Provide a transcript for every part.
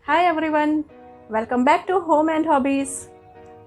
Hi everyone, welcome back to home and hobbies.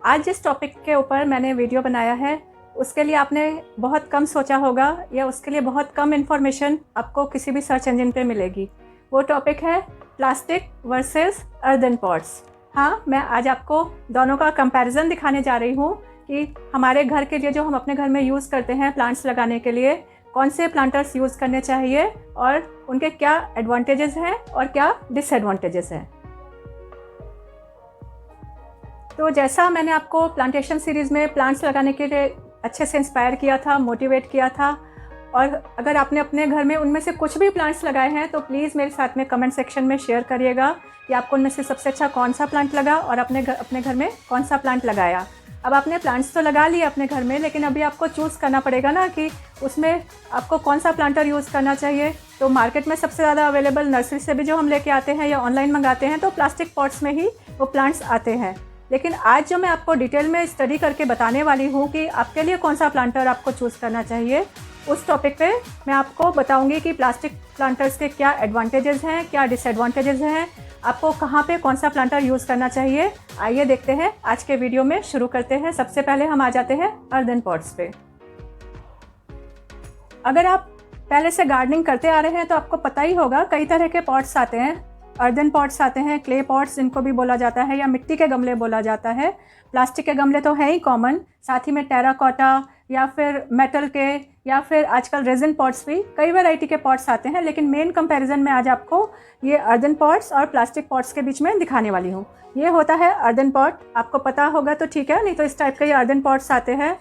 आज जिस topic के ऊपर मैंने वीडियो बनाया है उसके लिए आपने बहुत कम सोचा होगा या उसके लिए बहुत कम इन्फॉर्मेशन आपको किसी भी सर्च इंजन पे मिलेगी। वो टॉपिक है प्लास्टिक वर्सेस अर्दन पॉट्स। हाँ, मैं आज आपको दोनों का कंपैरिजन दिखाने जा रही हूँ कि हमारे घर के लिए जो हम अपने घर में यूज़ करते हैं प्लांट्स लगाने के लिए कौन से प्लांटर्स यूज़ करने चाहिए और उनके क्या एडवांटेजेस हैं और क्या डिसएडवांटेजेस हैं। तो जैसा मैंने आपको प्लांटेशन सीरीज़ में प्लांट्स लगाने के लिए अच्छे से इंस्पायर किया था, मोटिवेट किया था, और अगर आपने अपने घर में उनमें से कुछ भी प्लांट्स लगाए हैं तो प्लीज़ मेरे साथ में कमेंट सेक्शन में शेयर करिएगा कि आपको उनमें से सबसे अच्छा कौन सा प्लांट लगा और अपने घर में कौन सा प्लांट लगाया। अब आपने प्लांट्स तो लगा लिए अपने घर में, लेकिन अभी आपको चूज़ करना पड़ेगा ना कि उसमें आपको कौन सा प्लांटर यूज़ करना चाहिए। तो मार्केट में सबसे ज़्यादा अवेलेबल नर्सरी से भी जो हम लेके आते हैं या ऑनलाइन मंगाते हैं तो प्लास्टिक पॉट्स में ही वो प्लांट्स आते हैं। लेकिन आज जो मैं आपको डिटेल में स्टडी करके बताने वाली हूँ कि आपके लिए कौन सा प्लांटर आपको चूज़ करना चाहिए, उस टॉपिक पे मैं आपको बताऊंगी कि प्लास्टिक प्लांटर्स के क्या एडवांटेजेस हैं, क्या डिसएडवांटेजेस हैं, आपको कहाँ पे कौन सा प्लांटर यूज़ करना चाहिए। आइए देखते हैं, आज के वीडियो में शुरू करते हैं। सबसे पहले हम आ जाते हैं अर्दन पॉट्स पे। अगर आप पहले से गार्डनिंग करते आ रहे हैं तो आपको पता ही होगा कई तरह के पॉट्स आते हैं। अर्दन पॉट्स आते हैं, क्ले पॉट्स जिनको भी बोला जाता है, या मिट्टी के गमले बोला जाता है। प्लास्टिक के गमले तो हैं ही कॉमन, साथ ही में टेराकोटा या फिर मेटल के या फिर आजकल रेजिन पॉट्स भी कई वैरायटी के पॉट्स आते हैं। लेकिन मेन कंपैरिजन में आज आपको ये अर्दन पॉट्स और प्लास्टिक पॉट्स के बीच में दिखाने वाली हूँ। ये होता है अर्दन पॉट, आपको पता होगा तो ठीक है, नहीं तो इस टाइप के ये अर्दन पॉट्स आते हैं।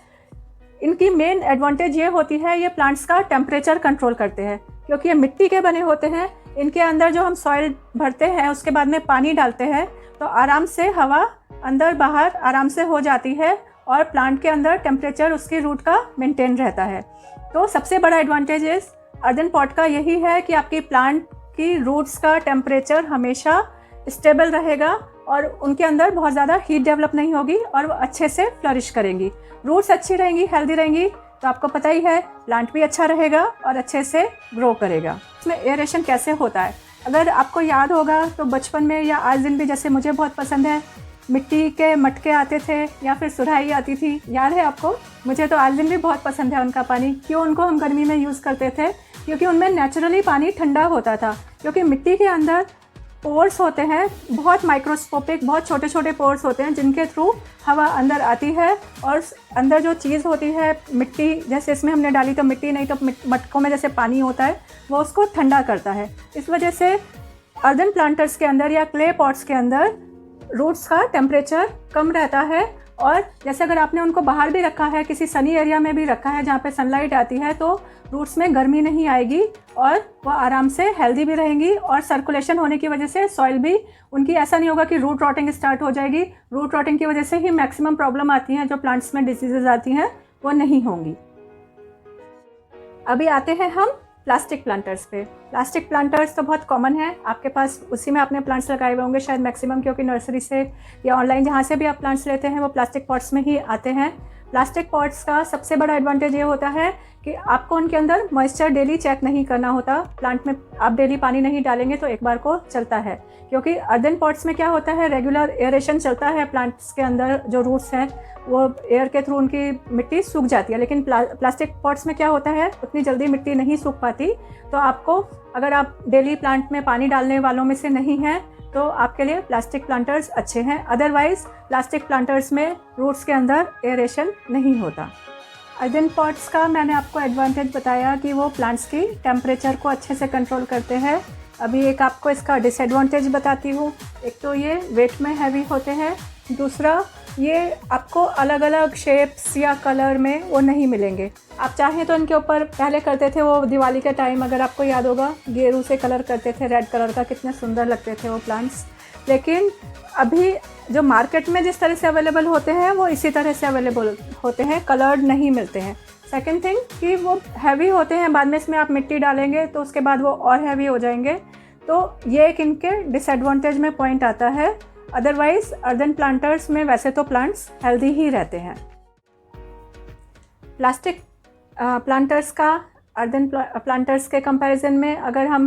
इनकी मेन एडवांटेज ये होती है, ये प्लांट्स का टेम्परेचर कंट्रोल करते हैं, क्योंकि ये मिट्टी के बने होते हैं। इनके अंदर जो हम सॉइल भरते हैं उसके बाद में पानी डालते हैं तो आराम से हवा अंदर बाहर आराम से हो जाती है और प्लांट के अंदर टेम्परेचर उसकी रूट का मेंटेन रहता है। तो सबसे बड़ा एडवांटेज इस अर्दन पॉट का यही है कि आपकी प्लांट की रूट्स का टेम्परेचर हमेशा स्टेबल रहेगा और उनके अंदर बहुत ज़्यादा हीट डेवलप नहीं होगी और वो अच्छे से फ्लरिश करेंगी। रूट्स अच्छी रहेंगी, हेल्दी रहेंगी, तो आपको पता ही है प्लांट भी अच्छा रहेगा और अच्छे से ग्रो करेगा। इसमें एयरेशन कैसे होता है, अगर आपको याद होगा तो बचपन में या आज दिन भी, जैसे मुझे बहुत पसंद है, मिट्टी के मटके आते थे या फिर सुराही आती थी, याद है आपको? मुझे तो आज दिन भी बहुत पसंद है उनका पानी। क्यों उनको हम गर्मी में यूज़ करते थे? क्योंकि उनमें नेचुरली पानी ठंडा होता था, क्योंकि मिट्टी के अंदर पोर्स होते हैं, बहुत माइक्रोस्कोपिक, बहुत छोटे छोटे पोर्स होते हैं जिनके थ्रू हवा अंदर आती है और अंदर जो चीज़ होती है मिट्टी, जैसे इसमें हमने डाली तो मिट्टी, नहीं तो मटकों में जैसे पानी होता है, वो उसको ठंडा करता है। इस वजह से अर्दन प्लांटर्स के अंदर या क्ले पॉट्स के अंदर रूट्स का टेम्परेचर कम रहता है। और जैसे अगर आपने उनको बाहर भी रखा है, किसी सनी एरिया में भी रखा है जहाँ पे सनलाइट आती है, तो रूट्स में गर्मी नहीं आएगी और वह आराम से हेल्दी भी रहेंगी और सर्कुलेशन होने की वजह से सॉइल भी उनकी ऐसा नहीं होगा कि रूट रॉटिंग स्टार्ट हो जाएगी। रूट रॉटिंग की वजह से ही मैक्सिमम प्रॉब्लम आती हैं, जो प्लांट्स में डिजीजेज आती हैं वो नहीं होंगी। अभी आते हैं हम प्लास्टिक प्लांटर्स पे। प्लास्टिक प्लांटर्स तो बहुत कॉमन है आपके पास, उसी में आपने प्लांट्स लगाए हुए होंगे शायद मैक्सिमम, क्योंकि नर्सरी से या ऑनलाइन जहाँ से भी आप प्लांट्स लेते हैं वो प्लास्टिक पॉट्स में ही आते हैं। प्लास्टिक पॉट्स का सबसे बड़ा एडवांटेज ये होता है कि आपको उनके अंदर मॉइस्चर डेली चेक नहीं करना होता। प्लांट में आप डेली पानी नहीं डालेंगे तो एक बार को चलता है, क्योंकि अर्दन पॉट्स में क्या होता है, रेगुलर एयरेशन चलता है। प्लांट्स के अंदर जो रूट्स हैं वो एयर के थ्रू उनकी मिट्टी सूख जाती है, लेकिन प्लास्टिक पॉट्स में क्या होता है, उतनी जल्दी मिट्टी नहीं सूख पाती। तो आपको, अगर आप डेली प्लांट में पानी डालने वालों में से नहीं हैं तो आपके लिए प्लास्टिक प्लांटर्स अच्छे हैं। अदरवाइज़ प्लास्टिक प्लांटर्स में रूट्स के अंदर एयरेशन नहीं होता। अर्दन पॉट्स का मैंने आपको एडवांटेज बताया कि वो प्लांट्स की टेम्परेचर को अच्छे से कंट्रोल करते हैं। अभी एक आपको इसका डिसएडवांटेज बताती हूँ। एक तो ये वेट में हैवी होते हैं, दूसरा ये आपको अलग अलग शेप्स या कलर में वो नहीं मिलेंगे। आप चाहें तो इनके ऊपर, पहले करते थे वो दिवाली के टाइम, अगर आपको याद होगा, गेरू से कलर करते थे, रेड कलर का, कितने सुंदर लगते थे वो प्लांट्स। लेकिन अभी जो मार्केट में जिस तरह से अवेलेबल होते हैं वो इसी तरह से अवेलेबल होते हैं, कलर्ड नहीं मिलते हैं। सेकंड थिंग कि वो हैवी होते हैं, बाद में इसमें आप मिट्टी डालेंगे तो उसके बाद वो और हैवी हो जाएंगे। तो ये एक इनके डिसएडवांटेज में पॉइंट आता है। अदरवाइज अर्दन प्लांटर्स में वैसे तो प्लांट्स हेल्दी ही रहते हैं। प्लास्टिक प्लांटर्स का अर्दन प्लांटर्स के कंपैरिजन में अगर हम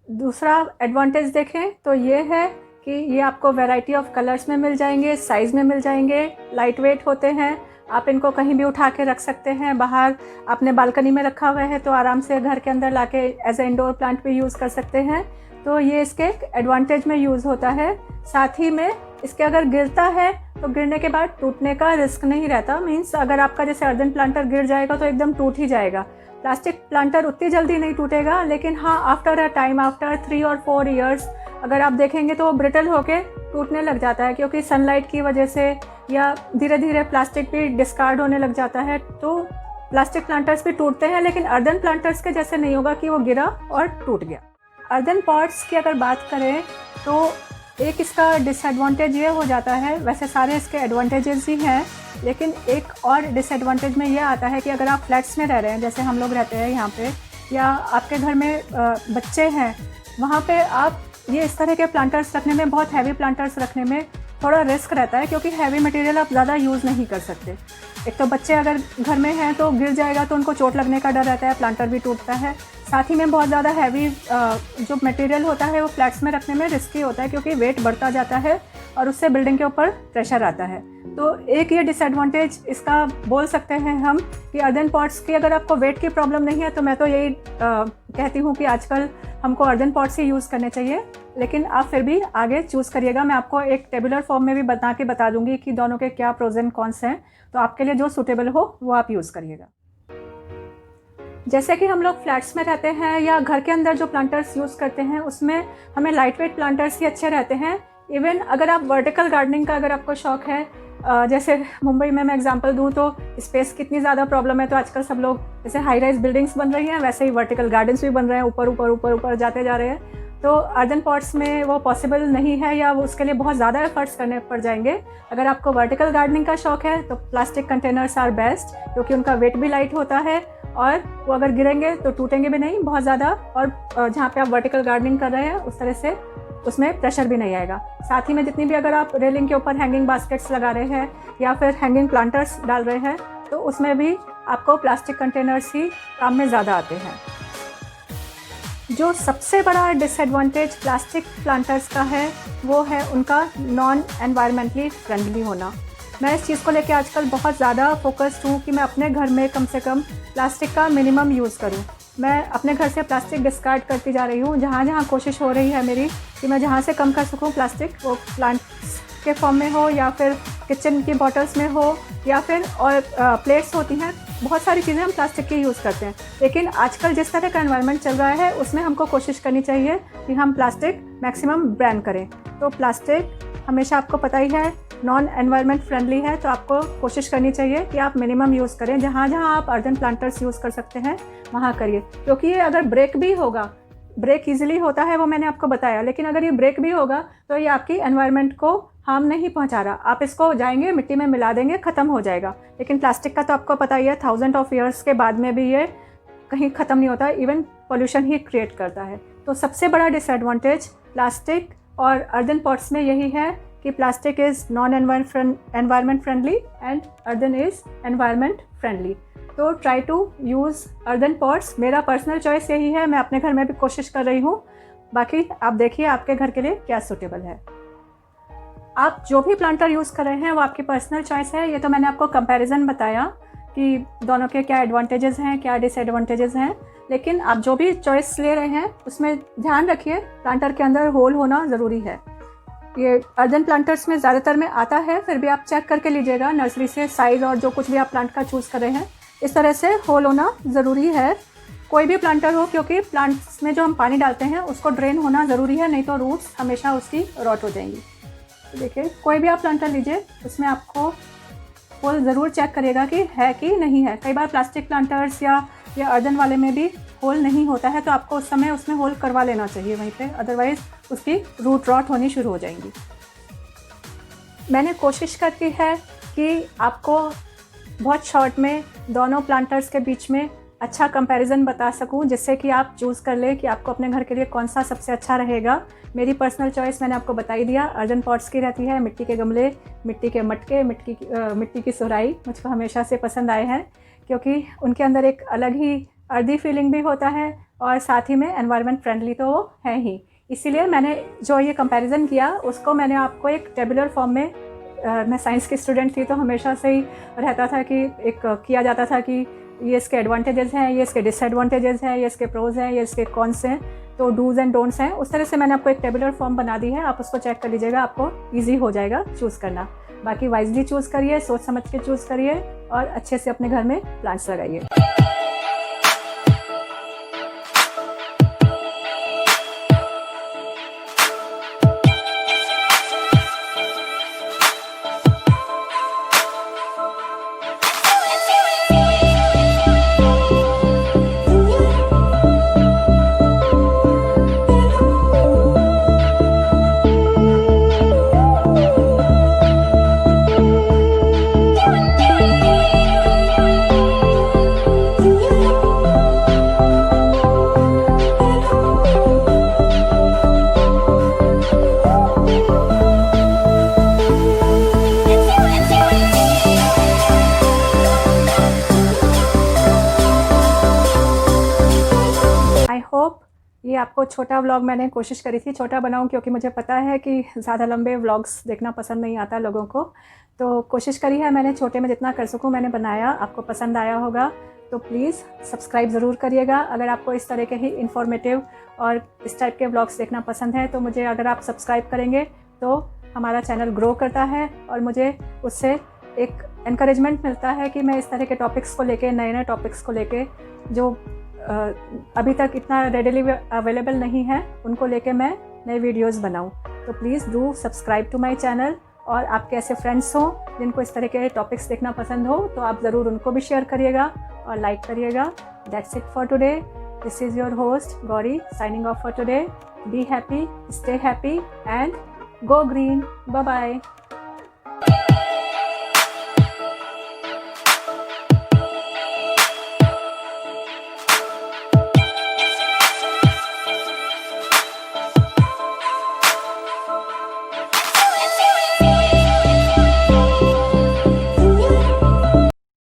दूसरा एडवांटेज देखें तो ये है कि ये आपको वैरायटी ऑफ कलर्स में मिल जाएंगे, साइज़ में मिल जाएंगे, लाइट वेट होते हैं। आप इनको कहीं भी उठा के रख सकते हैं। बाहर आपने बालकनी में रखा हुआ है तो आराम से घर के अंदर लाके एज ए इंडोर प्लांट भी यूज़ कर सकते हैं। तो ये इसके एडवांटेज में यूज़ होता है। साथ ही में इसके अगर गिरता है तो गिरने के बाद टूटने का रिस्क नहीं रहता। मीन्स अगर आपका जैसे अर्दन प्लांटर गिर जाएगा तो एकदम टूट ही जाएगा। प्लास्टिक प्लांटर उतनी जल्दी नहीं टूटेगा, लेकिन हाँ आफ्टर अ टाइम, आफ्टर 3 और 4 ईयर्स अगर आप देखेंगे तो वो ब्रिटल होके टूटने लग जाता है, क्योंकि सनलाइट की वजह से या धीरे धीरे प्लास्टिक भी डिस्कार्ड होने लग जाता है। तो प्लास्टिक प्लांटर्स भी टूटते हैं, लेकिन अर्दन प्लांटर्स के जैसे नहीं होगा कि वो गिरा और टूट गया। अर्दन पॉट्स की अगर बात करें तो एक इसका डिसएडवांटेज ये हो जाता है, वैसे सारे इसके एडवांटेजेस ही हैं, लेकिन एक और डिसएडवांटेज में ये आता है कि अगर आप फ्लैट्स में रह रहे हैं, जैसे हम लोग रहते हैं यहाँ पे, या आपके घर में बच्चे हैं, वहाँ पे आप ये इस तरह के प्लांटर्स रखने में, बहुत हैवी प्लांटर्स रखने में थोड़ा रिस्क रहता है, क्योंकि हैवी मटेरियल आप ज़्यादा यूज़ नहीं कर सकते। एक तो बच्चे अगर घर में हैं तो गिर जाएगा तो उनको चोट लगने का डर रहता है, प्लांटर भी टूटता है। साथ ही में बहुत ज़्यादा हैवी जो मटेरियल होता है वो फ्लैट्स में रखने में रिस्की होता है, क्योंकि वेट बढ़ता जाता है और उससे बिल्डिंग के ऊपर प्रेशर आता है। तो एक ये डिसएडवांटेज इसका बोल सकते हैं हम कि अर्दन पॉट्स की अगर आपको वेट की प्रॉब्लम नहीं है तो मैं तो यही कहती हूँ कि आजकल हमको अर्दन पॉट्स ही यूज़ करने चाहिए, लेकिन आप फिर भी आगे चूज़ करिएगा। मैं आपको एक टेबुलर फॉर्म में भी बता दूँगी कि दोनों के क्या प्रोज एंड कॉन्स हैं, तो आपके लिए जो सूटेबल हो वो आप यूज़ करिएगा। जैसे कि हम लोग फ्लैट्स में रहते हैं या घर के अंदर जो प्लांटर्स यूज़ करते हैं उसमें हमें लाइट वेट प्लांटर्स ही अच्छे रहते हैं। इवन अगर आप वर्टिकल गार्डनिंग का अगर आपको शौक़ है, जैसे मुंबई में मैं एग्जांपल दूं तो स्पेस की इतनी ज़्यादा प्रॉब्लम है, तो आजकल सब लोग जैसे हाई राइज बिल्डिंग्स बन रही हैं, वैसे ही वर्टिकल गार्डन्स भी बन रहे हैं, ऊपर ऊपर ऊपर ऊपर जाते जा रहे हैं। तो अर्दन पॉट्स में वो पॉसिबल नहीं है, या वो उसके लिए बहुत ज़्यादा एफर्ट्स करने पड़ जाएंगे। अगर आपको वर्टिकल गार्डनिंग का शौक़ है तो प्लास्टिक कंटेनर्स आर बेस्ट, क्योंकि उनका वेट भी लाइट होता है और वो अगर गिरेंगे तो टूटेंगे भी नहीं बहुत ज़्यादा, और जहाँ पे आप वर्टिकल गार्डनिंग कर रहे हैं उस तरह से उसमें प्रेशर भी नहीं आएगा। साथ ही में जितनी भी अगर आप रेलिंग के ऊपर हैंगिंग बास्केट्स लगा रहे हैं या फिर हैंगिंग प्लांटर्स डाल रहे हैं तो उसमें भी आपको प्लास्टिक कंटेनर्स ही काम में ज़्यादा आते हैं। जो सबसे बड़ा डिसएडवांटेज प्लास्टिक प्लांटर्स का है वो है उनका नॉन एनवायरमेंटली फ्रेंडली होना। मैं इस चीज़ को लेकर आजकल बहुत ज़्यादा फोकस्ड हूँ कि मैं अपने घर में कम से कम प्लास्टिक का मिनिमम यूज़ करूँ। मैं अपने घर से प्लास्टिक डिस्कार्ड करती जा रही हूँ। जहाँ जहाँ कोशिश हो रही है मेरी कि मैं जहाँ से कम कर सकूँ प्लास्टिक, वो प्लांट्स के फॉर्म में हो या फिर किचन की बॉटल्स में हो या फिर और प्लेट्स होती हैं, बहुत सारी चीज़ें हम प्लास्टिक की यूज़ करते हैं। लेकिन आजकल जिस तरह का एनवायरनमेंट चल रहा है उसमें हमको कोशिश करनी चाहिए कि हम प्लास्टिक मैक्सिमम बैन करें। तो प्लास्टिक हमेशा आपको पता ही है नॉन एनवायरनमेंट फ्रेंडली है, तो आपको कोशिश करनी चाहिए कि आप मिनिमम यूज़ करें। जहाँ जहाँ आप अर्दन प्लांटर्स यूज़ कर सकते हैं वहाँ करिए, क्योंकि ये अगर ब्रेक भी होगा, ब्रेक इजीली होता है वो मैंने आपको बताया, लेकिन अगर ये ब्रेक भी होगा तो ये आपकी एनवायरनमेंट को हार्म नहीं पहुंचा रहा। आप इसको जाएंगे मिट्टी में मिला देंगे, ख़त्म हो जाएगा। लेकिन प्लास्टिक का तो आपको पता ही है, 1000 ऑफ ईयर्स के बाद में भी ये कहीं ख़त्म नहीं होता, इवन पोल्यूशन ही क्रिएट करता है। तो सबसे बड़ा डिसएडवांटेज प्लास्टिक और अर्दन पॉट्स में यही है कि plastic is non environment friendly and earthen is environment friendly. तो try to use earthen pots. मेरा पर्सनल चॉइस यही है, मैं अपने घर में भी कोशिश कर रही हूँ। बाकी आप देखिए आपके घर के लिए क्या सूटेबल है। आप जो भी प्लांटर यूज़ कर रहे हैं वो आपकी पर्सनल चॉइस है। ये तो मैंने आपको कंपैरिजन बताया कि दोनों के क्या एडवांटेजेस हैं, क्या डिसएडवांटेजेस हैं, लेकिन आप जो भी चॉइस ले रहे हैं उसमें ध्यान रखिए प्लांटर के अंदर होल होना ज़रूरी है। ये अर्दन प्लांटर्स में ज़्यादातर में आता है, फिर भी आप चेक करके लीजिएगा नर्सरी से साइज़ और जो कुछ भी आप प्लांट का चूज़ कर रहे हैं, इस तरह से होल होना ज़रूरी है। कोई भी प्लांटर हो, क्योंकि प्लांट्स में जो हम पानी डालते हैं उसको ड्रेन होना ज़रूरी है, नहीं तो रूट्स हमेशा उसकी रॉट हो जाएंगी। तो देखिए कोई भी आप प्लांटर लीजिए उसमें आपको होल ज़रूर चेक करिएगा कि है कि नहीं है। कई बार प्लास्टिक प्लांटर्स या अर्दन वाले में भी होल नहीं होता है, तो आपको उस समय उसमें होल करवा लेना चाहिए वहीं पे, अदरवाइज़ उसकी रूट रॉट होनी शुरू हो जाएंगी। मैंने कोशिश करती है कि आपको बहुत शॉर्ट में दोनों प्लांटर्स के बीच में अच्छा कंपैरिजन बता सकूं, जिससे कि आप चूज़ कर ले कि आपको अपने घर के लिए कौन सा सबसे अच्छा रहेगा। मेरी पर्सनल चॉइस मैंने आपको बता ही दिया, अर्दन पॉट्स की रहती है। मिट्टी के गमले, मिट्टी के मटके, मिट्टी की सुराई मुझको हमेशा से पसंद आए हैं, क्योंकि उनके अंदर एक अलग ही अर्दी फीलिंग भी होता है और साथ ही में एनवायरनमेंट फ्रेंडली तो वो है ही। इसीलिए मैंने जो ये कंपैरिजन किया उसको मैंने आपको एक टेबुलर फॉर्म में, मैं साइंस की स्टूडेंट थी तो हमेशा से ही रहता था कि एक किया जाता था कि ये इसके एडवांटेजेस हैं, ये इसके डिसएडवांटेजेस हैं, ये इसके प्रोज हैं, ये इसके कॉन्स हैं, तो डूज एंड डोंट्स हैं। उस तरह से मैंने आपको एक टेबुलर फॉर्म बना दी है, आप उसको चेक कर लीजिएगा, आपको ईजी हो जाएगा चूज़ करना। बाकी वाइजली चूज़ करिए, सोच समझ के चूज़ करिए और अच्छे से अपने घर में प्लांट्स लगाइए। होप ये आपको छोटा व्लॉग, मैंने कोशिश करी थी छोटा बनाऊं क्योंकि मुझे पता है कि ज़्यादा लंबे व्लॉग्स देखना पसंद नहीं आता लोगों को, तो कोशिश करी है मैंने छोटे में जितना कर सकूं मैंने बनाया। आपको पसंद आया होगा तो प्लीज़ सब्सक्राइब ज़रूर करिएगा। अगर आपको इस तरह के ही इन्फॉर्मेटिव और इस टाइप के व्लॉग्स देखना पसंद है तो मुझे, अगर आप सब्सक्राइब करेंगे तो हमारा चैनल ग्रो करता है और मुझे उससे एक एनकरेजमेंट मिलता है कि मैं इस तरह के टॉपिक्स को लेके, नए नए टॉपिक्स को लेके जो अभी तक इतना रेडिली अवेलेबल नहीं है उनको लेके मैं नए वीडियोस बनाऊं। तो please do subscribe to my channel, और आपके ऐसे फ्रेंड्स हों जिनको इस तरह के टॉपिक्स देखना पसंद हो तो आप ज़रूर उनको भी शेयर करिएगा और लाइक करिएगा। That's it for today. This is your host Gauri signing off for today. Be happy, stay happy and go green. Bye bye.